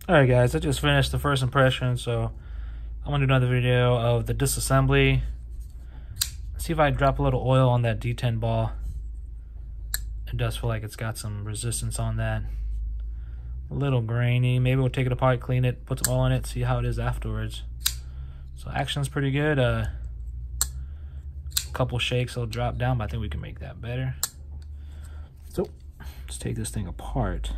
Alright guys, I just finished the first impression, so I'm gonna do another video of the disassembly. See if I drop a little oil on that D10 ball. It does feel like it's got some resistance on that. A little grainy. Maybe we'll take it apart, clean it, put some oil in it, see how it is afterwards. So action's pretty good. A couple shakes, it'll drop down, but I think we can make that better. So let's take this thing apart.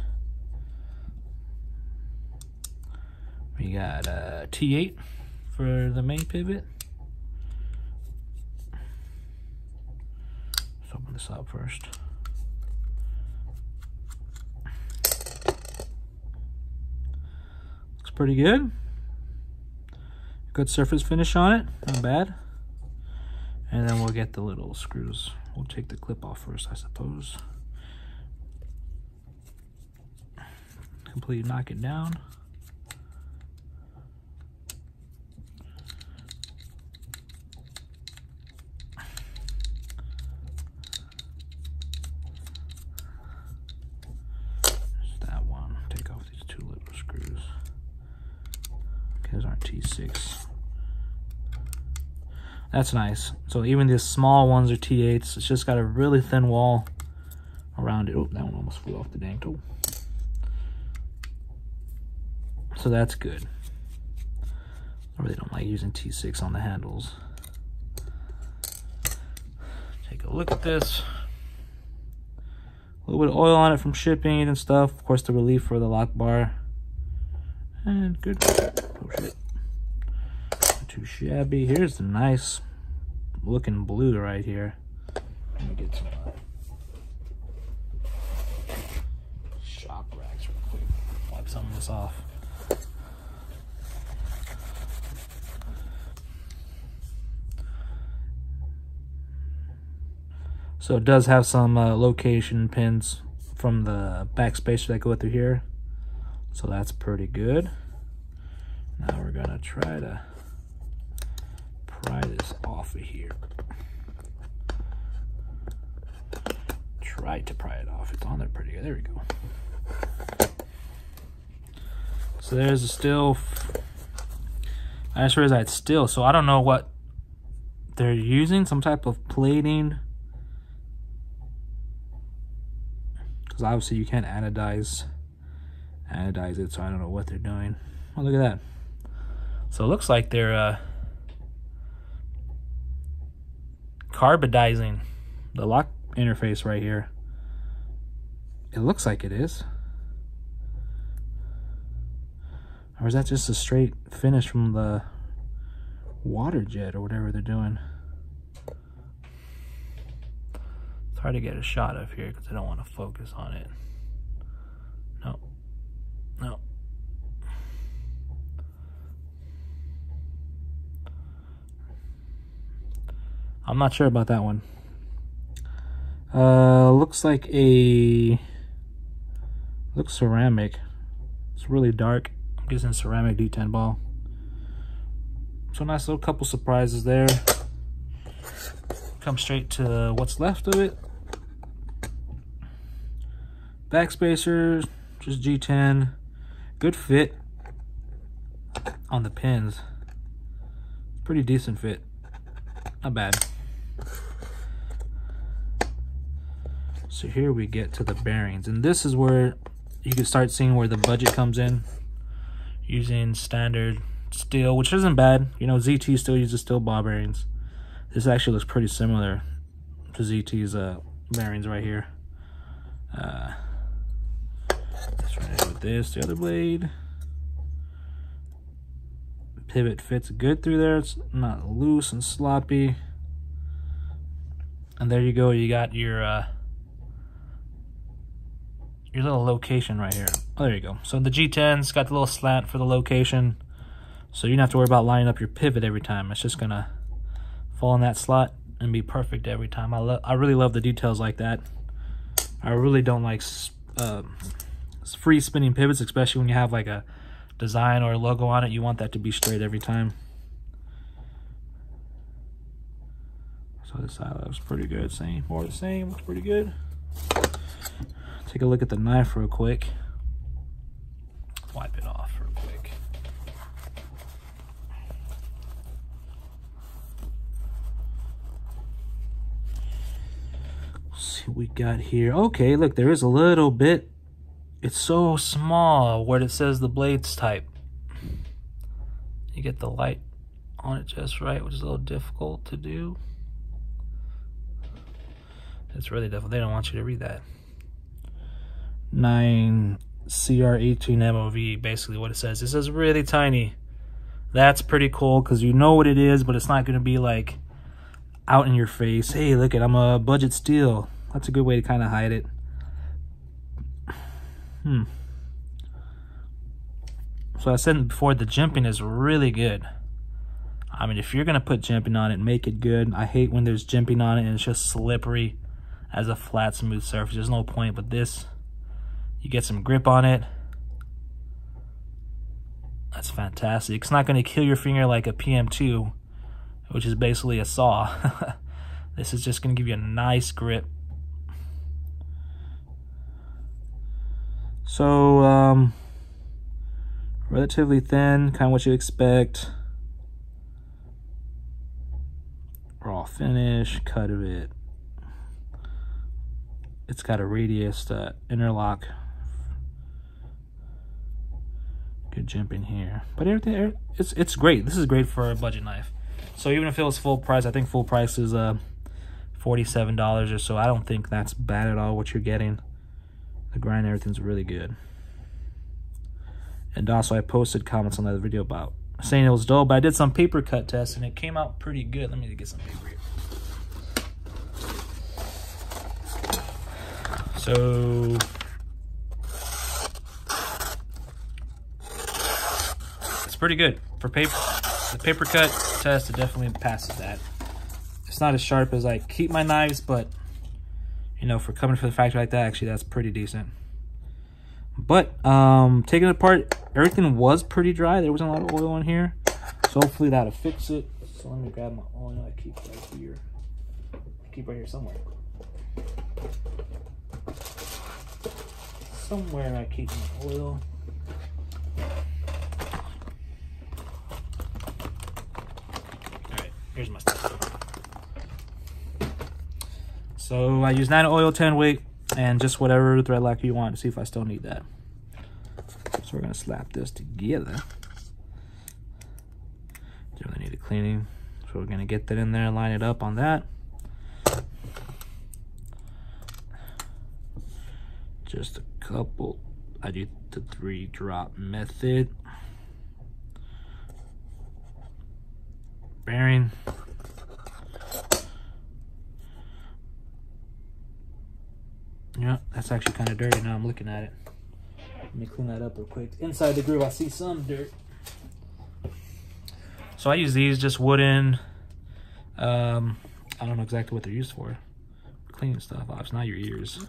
We got a T8 for the main pivot. Let's open this up first. Looks pretty good. Good surface finish on it, not bad. And then we'll get the little screws. We'll take the clip off first, I suppose. Completely knock it down. Those aren't T6. That's nice. So even these small ones are T8s. It's just got a really thin wall around it. Oh, that one almost flew off the dang tool. So that's good. I really don't like using T6 on the handles. Take a look at this. A little bit of oil on it from shipping and stuff. Of course, the relief for the lock bar. And good. Oh shit. Not too shabby. Here's the nice looking blue right here. Let me get some shop racks real quick. Wipe some of this off. So it does have some location pins from the backspacer that go through here. So that's pretty good. Now we're gonna try to pry this off of here. Try to pry it off. It's on there pretty good. There we go. So there's a still. I just realized it's still. So I don't know what they're using. Some type of plating. Because obviously you can't anodize it, so I don't know what they're doing. Oh, look at that. So it looks like they're carbidizing the lock interface right here. It looks like it is. Or is that just a straight finish from the water jet or whatever they're doing? It's hard to get a shot of here because I don't want to focus on it. No. No. I'm not sure about that one. Looks like looks ceramic. It's really dark. I'm guessing ceramic D10 ball. So nice little couple surprises there. Come straight to what's left of it. Backspacers, just G10. Good fit on the pins. Pretty decent fit. Not bad. So here we get to the bearings. And this is where you can start seeing where the budget comes in. Using standard steel, which isn't bad. You know, ZT still uses steel ball bearings. This actually looks pretty similar to ZT's bearings right here. Let's run it with this, the other blade. Pivot fits good through there. It's not loose and sloppy. And there you go. You got your little location right here. Oh, there you go. So the G10's got the little slant for the location. So you don't have to worry about lining up your pivot every time. It's just gonna fall in that slot and be perfect every time. I really love the details like that. I really don't like free spinning pivots, especially when you have like a design or a logo on it. You want that to be straight every time. So this side looks pretty good. Same, more the same. Looks pretty good. Take a look at the knife real quick. wipe it off real quick. Let's see what we got here. Okay, look, there is a little bit. It's so small where it says the blades type. You get the light on it just right, which is a little difficult to do. It's really difficult. They don't want you to read that. 9CR18 MOV, basically what it says. It says really tiny. That's pretty cool because you know what it is, but it's not going to be like out in your face. Hey, look it, I'm a budget steel. That's a good way to kind of hide it. So I said before, the jimping is really good. I mean, if you're going to put jimping on it, make it good. I hate when there's jimping on it and it's just slippery as a flat, smooth surface. There's no point, but this, you get some grip on it. That's fantastic. It's not going to kill your finger like a PM2, which is basically a saw. This is just going to give you a nice grip. So, relatively thin, kind of what you expect. Raw finish, cut of it. It's got a radius to interlock. Good jimping here, but everything, it's great. This is great for a budget knife. So even if it was full price, I think full price is $47 or so. I don't think that's bad at all what you're getting. The grind, everything's really good. And also I posted comments on that video about saying it was dull, but I did some paper cut tests and it came out pretty good. Let me get some paper here. So it's pretty good for paper. The paper cut test, it definitely passes that. It's not as sharp as I keep my knives, but you know, for coming from the factory like that, actually that's pretty decent. But taking it apart, everything was pretty dry. There wasn't a lot of oil in here, so hopefully that'll fix it. So let me grab my oil. I keep right here. I keep right here somewhere. Somewhere I keep my oil. Alright, here's my stuff. So I use 9 oil, 10 weight, and just whatever thread lacquer you want to see if I still need that. So we're going to slap this together. Don't really need a cleaning. So we're going to get that in there and line it up on that. Just a couple. I do the 3-drop method. Bearing. Yeah, that's actually kind of dirty now I'm looking at it. Let me clean that up real quick. Inside the groove I see some dirt. So I use these, just wooden. I don't know exactly what they're used for. Cleaning stuff off, it's not your ears.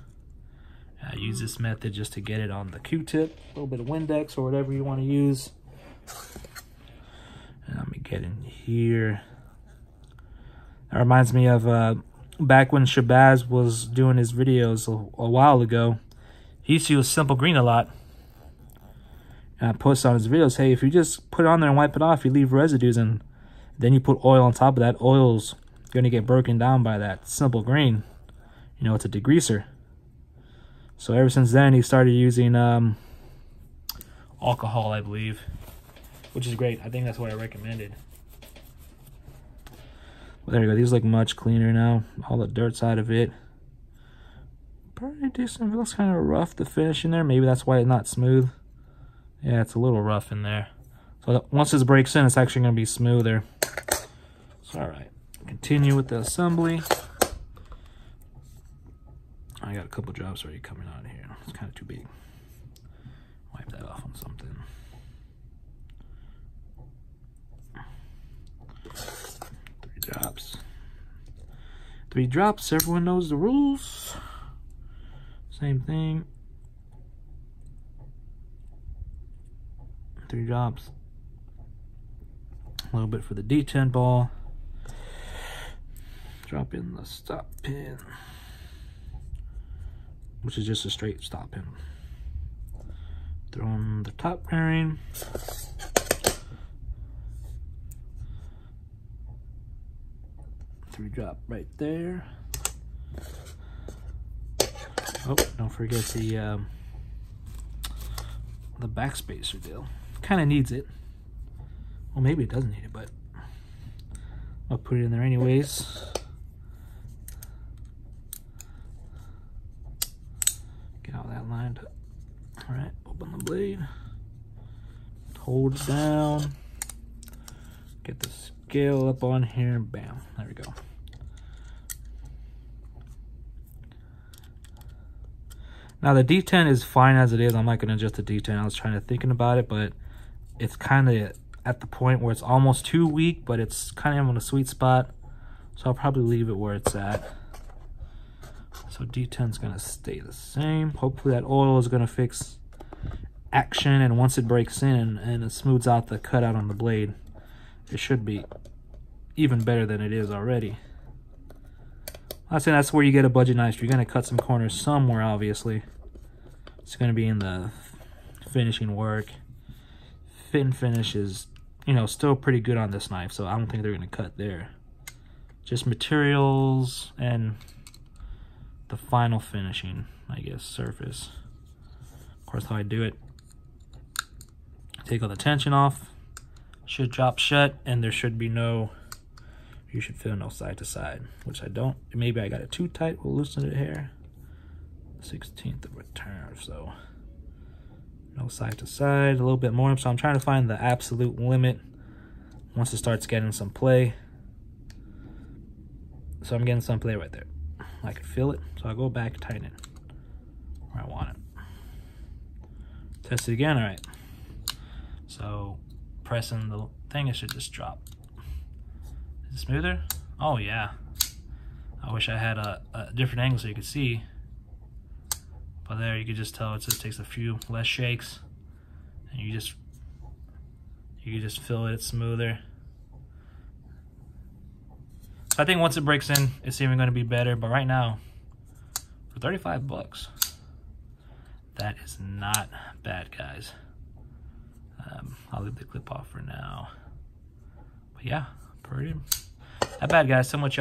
I use this method just to get it on the Q-tip, a little bit of Windex or whatever you want to use. And let me get in here. That reminds me of back when Shabazz was doing his videos a while ago. He used to use Simple Green a lot. And I posted on his videos, hey, if you just put it on there and wipe it off, you leave residues, and then you put oil on top of that, oil's going to get broken down by that Simple Green. You know, it's a degreaser. So ever since then, he started using alcohol, I believe, which is great. I think that's what I recommended. But there you go. These look much cleaner now. All the dirt's out of it. Pretty decent. It looks kind of rough, the finish in there. Maybe that's why it's not smooth. Yeah, it's a little rough in there. So once this breaks in, it's actually going to be smoother. So, all right. Continue with the assembly. I got a couple drops already coming out of here. It's kind of too big. Wipe that off on something. 3 drops. 3 drops. Everyone knows the rules. Same thing. 3 drops. A little bit for the D10 ball. Drop in the stop pin, which is just a straight stop pin. Throw in the top bearing. Three drop right there. Oh, don't forget the backspacer deal. Kind of needs it. Well, maybe it doesn't need it, but I'll put it in there anyways. Get all that lined up. All right, open the blade. Hold it down. Get the scale up on here, and bam, there we go. Now the D10 is fine as it is. I'm not going to adjust the D10. I was thinking about it, but it's kind of at the point where it's almost too weak, but it's kind of on a sweet spot. So I'll probably leave it where it's at. So D10 is going to stay the same. Hopefully that oil is going to fix action, and once it breaks in and it smooths out the cutout on the blade, it should be even better than it is already. I say that's where you get a budget knife. You're going to cut some corners somewhere, obviously. It's going to be in the finishing work. Fit and finish is, you know, still pretty good on this knife, so I don't think they're going to cut there. Just materials and the final finishing, I guess, surface. Of course, how I do it, take all the tension off, should drop shut, and there should be no, you should feel no side to side, which I don't. Maybe I got it too tight. We'll loosen it here. 16th of a turn, so no side to side, a little bit more. So I'm trying to find the absolute limit once it starts getting some play. So I'm getting some play right there. I can feel it, so I'll go back, tighten it where I want it. Test it again. All right. So pressing the thing, it should just drop. Is it smoother? Oh yeah. I wish I had a different angle so you could see. But there you could just tell it just takes a few less shakes, and you can just feel it, it's smoother. So I think once it breaks in, it's even going to be better. But right now, for 35 bucks, that is not bad, guys. I'll leave the clip off for now. But yeah, pretty not bad, guys. So much.